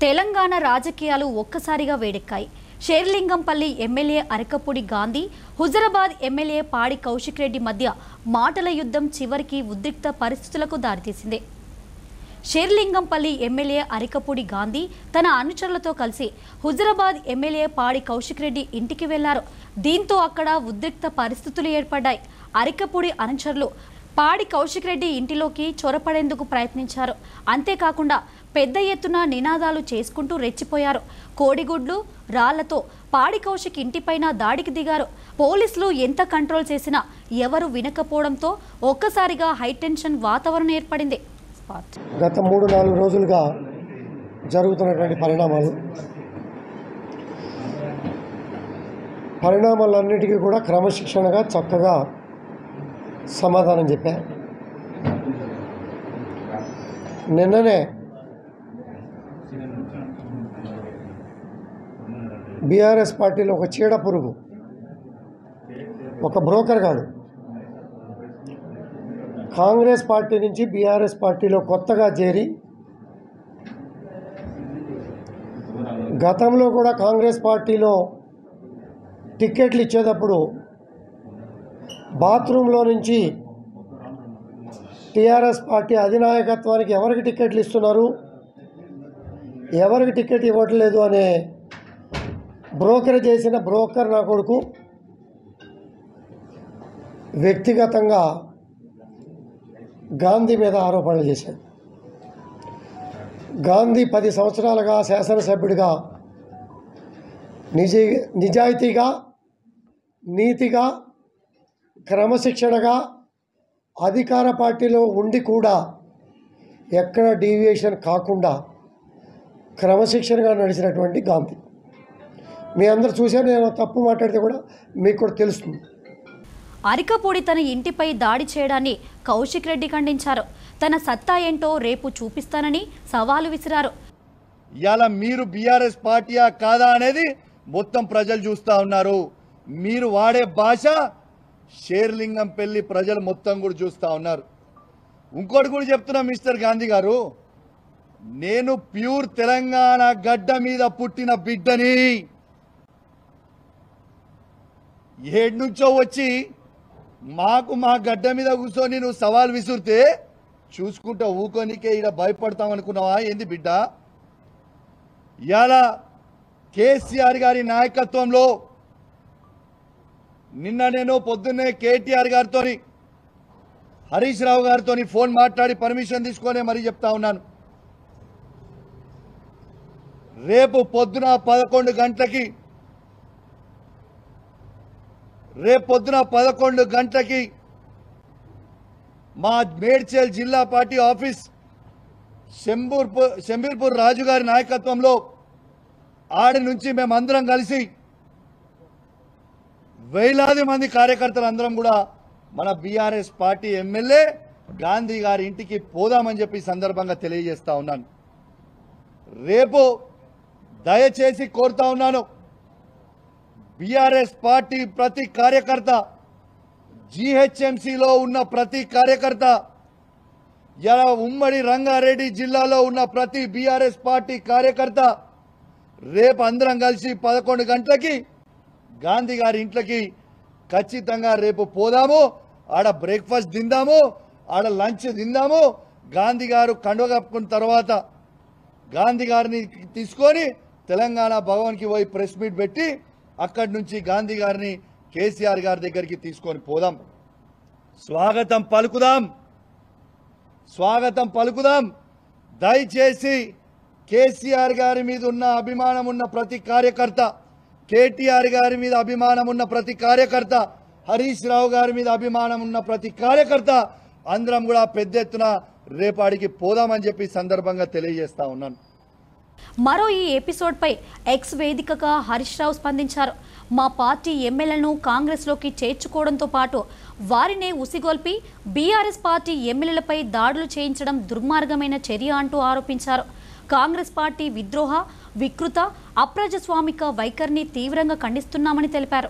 తెలంగాణ రాజకీయాలు ఒక్కసారిగా వేడెక్కాయి. Serilingampally MLA Arekapudi Gandhi, Huzurabad MLA పాడి కౌశిక్ రెడ్డి మధ్య మాటల యుద్ధం చివరికి ఉద్రిక్త పరిస్థితులకు దారితీసింది. షేర్లింగంపల్లి ఎమ్మెల్యే అరకపూడి గాంధీ తన అనుచరులతో కలిసి హుజరాబాద్ ఎమ్మెల్యే పాడి కౌశిక్ రెడ్డి ఇంటికి వెళ్లారు. దీంతో అక్కడ ఉద్రిక్త పరిస్థితులు ఏర్పడ్డాయి. అరకపూడి అనుచరులు పాడి కౌశిక్ రెడ్డి ఇంటిలోకి చొరపడేందుకు ప్రయత్నించారు. అంతేకాకుండా పెద్ద ఎత్తున నినాదాలు చేసుకుంటూ రెచ్చిపోయారు. కోడిగుడ్లు, రాళ్లతో పాడి కౌశిక్ ఇంటిపైన దాడికి దిగారు. పోలీసులు ఎంత కంట్రోల్ చేసినా ఎవరు వినకపోవడంతో ఒక్కసారిగా హైటెన్షన్ వాతావరణం ఏర్పడింది. గత 3-4 రోజులుగా జరుగుతున్నటువంటి పరిణామాలన్నిటికీ కూడా క్రమశిక్షణగా చక్కగా సమాధానం చెప్పా. నిన్ననే బీఆర్ఎస్ పార్టీలో ఒక చీడ పురుగు, ఒక బ్రోకర్ గాడు కాంగ్రెస్ పార్టీ నుంచి బీఆర్ఎస్ పార్టీలో కొత్తగా చేరి గతంలో కూడా కాంగ్రెస్ పార్టీలో టిక్కెట్లు ఇచ్చేటప్పుడు బాత్రూంలో నుంచి టీఆర్ఎస్ పార్టీ అధినాయకత్వానికి ఎవరికి టిక్కెట్లు ఇస్తున్నారు, ఎవరికి టిక్కెట్ ఇవ్వట్లేదు అనే బ్రోకర్ చేసిన బ్రోకర్ నా కొడుకు వ్యక్తిగతంగా గాంధీ మీద ఆరోపణలు చేశాడు. గాంధీ 10 సంవత్సరాలుగా శాసనసభ్యుడిగా నిజాయితీగా, నీతిగా, క్రమశిక్షణగా అధికార పార్టీలో ఉండి కూడా ఎక్కడ డీవియేషన్ కాకుండా క్రమశిక్షణగా నడిచినటువంటి గాంధీ. మీ అందరు చూశారు. నేను తప్పు మాట్లాడితే కూడా మీకు కూడా తెలుస్తుంది. అరకపూడి తన ఇంటిపై దాడి చేయడాన్ని కౌశిక్ రెడ్డి ఖండించారు. తన సత్తా ఏంటో రేపు చూపిస్తానని సవాలు విసిరారు. ఇవాళ మీరు బీఆర్ఎస్ పార్టీయా కాదా అనేది మొత్తం ప్రజలు చూస్తూ ఉన్నారు. మీరు వాడే భాష షేర్లింగంపల్లి ప్రజలు మొత్తం కూడా చూస్తూ ఉన్నారు. ఇంకోటి కూడా చెప్తున్నా మిస్టర్ గాంధీ గారు, నేను ప్యూర్ తెలంగాణ గడ్డ మీద పుట్టిన బిడ్డని. ఏడు నుంచో వచ్చి మా గడ్డ మీద కూర్చొని నువ్వు సవాల్ విసురితే చూసుకుంటా ఊకోనికే ఇక్కడ భయపడతాం అనుకున్నావా ఏంది బిడ్డ? ఇవాళ కేసీఆర్ గారి నాయకత్వంలో నిన్న నేను పొద్దున్నే కేటీఆర్ గారితో, హరీష్ రావు గారితో ఫోన్ మాట్లాడి పర్మిషన్ తీసుకొని మరీ చెప్తా ఉన్నాను. రేపు పొద్దున 11 గంటలకి మా మేడ్చల్ జిల్లా పార్టీ ఆఫీస్ శంబీర్పూర్ రాజు గారి నాయకత్వంలో ఆడి నుంచి మేమందరం కలిసి వేలాది మంది కార్యకర్తలు అందరం కూడా మన బీఆర్ఎస్ పార్టీ ఎమ్మెల్యే గాంధీ గారి ఇంటికి పోదామని చెప్పి సందర్భంగా తెలియజేస్తా ఉన్నాను. రేపు దయచేసి కోరుతా ఉన్నాను, బీఆర్ఎస్ పార్టీ ప్రతి కార్యకర్త, జీహెచ్ఎంసీలో ఉన్న ప్రతి కార్యకర్త, ఇలా ఉమ్మడి రంగారెడ్డి జిల్లాలో ఉన్న ప్రతి బీఆర్ఎస్ పార్టీ కార్యకర్త రేపు అందరం కలిసి 11 గంటలకి గాంధీ గారి ఇంట్లోకి ఖచ్చితంగా రేపు పోదాము. ఆడ బ్రేక్ఫాస్ట్ తిందాము, ఆడ లంచ్ తిందాము. గాంధీ గారు కండువ కప్పుకున్న తర్వాత గాంధీ గారిని తీసుకొని తెలంగాణ భవన్కి పోయి ప్రెస్ మీట్ పెట్టి అక్కడి నుంచి గాంధీ గారిని కేసీఆర్ గారి దగ్గరికి తీసుకొని పోదాం. స్వాగతం పలుకుదాం. దయచేసి కేసీఆర్ గారి మీద ఉన్న అభిమానం ఉన్న ప్రతి కార్యకర్త, కేటీఆర్ గారి మీద అభిమానం ఉన్న ప్రతి కార్యకర్త, హరీష్ రావు గారి మీద అభిమానం ఉన్న ప్రతి కార్యకర్త అందరం కూడా పెద్ద ఎత్తున రేపాడికి పోదామని చెప్పి సందర్భంగా తెలియజేస్తా ఉన్నాను. మరో ఈ ఎపిసోడ్పై ఎక్స్ వేదికగా హరీష్ రావు స్పందించారు. మా పార్టీ ఎమ్మెల్యేలను కాంగ్రెస్లోకి చేర్చుకోవడంతో పాటు వారినే ఉసిగొల్పి బీఆర్ఎస్ పార్టీ ఎమ్మెల్యేలపై దాడులు చేయించడం దుర్మార్గమైన చర్య అంటూ ఆరోపించారు. కాంగ్రెస్ పార్టీ విద్రోహ, వికృత, అప్రజాస్వామిక వైఖరిని తీవ్రంగా ఖండిస్తున్నామని తెలిపారు.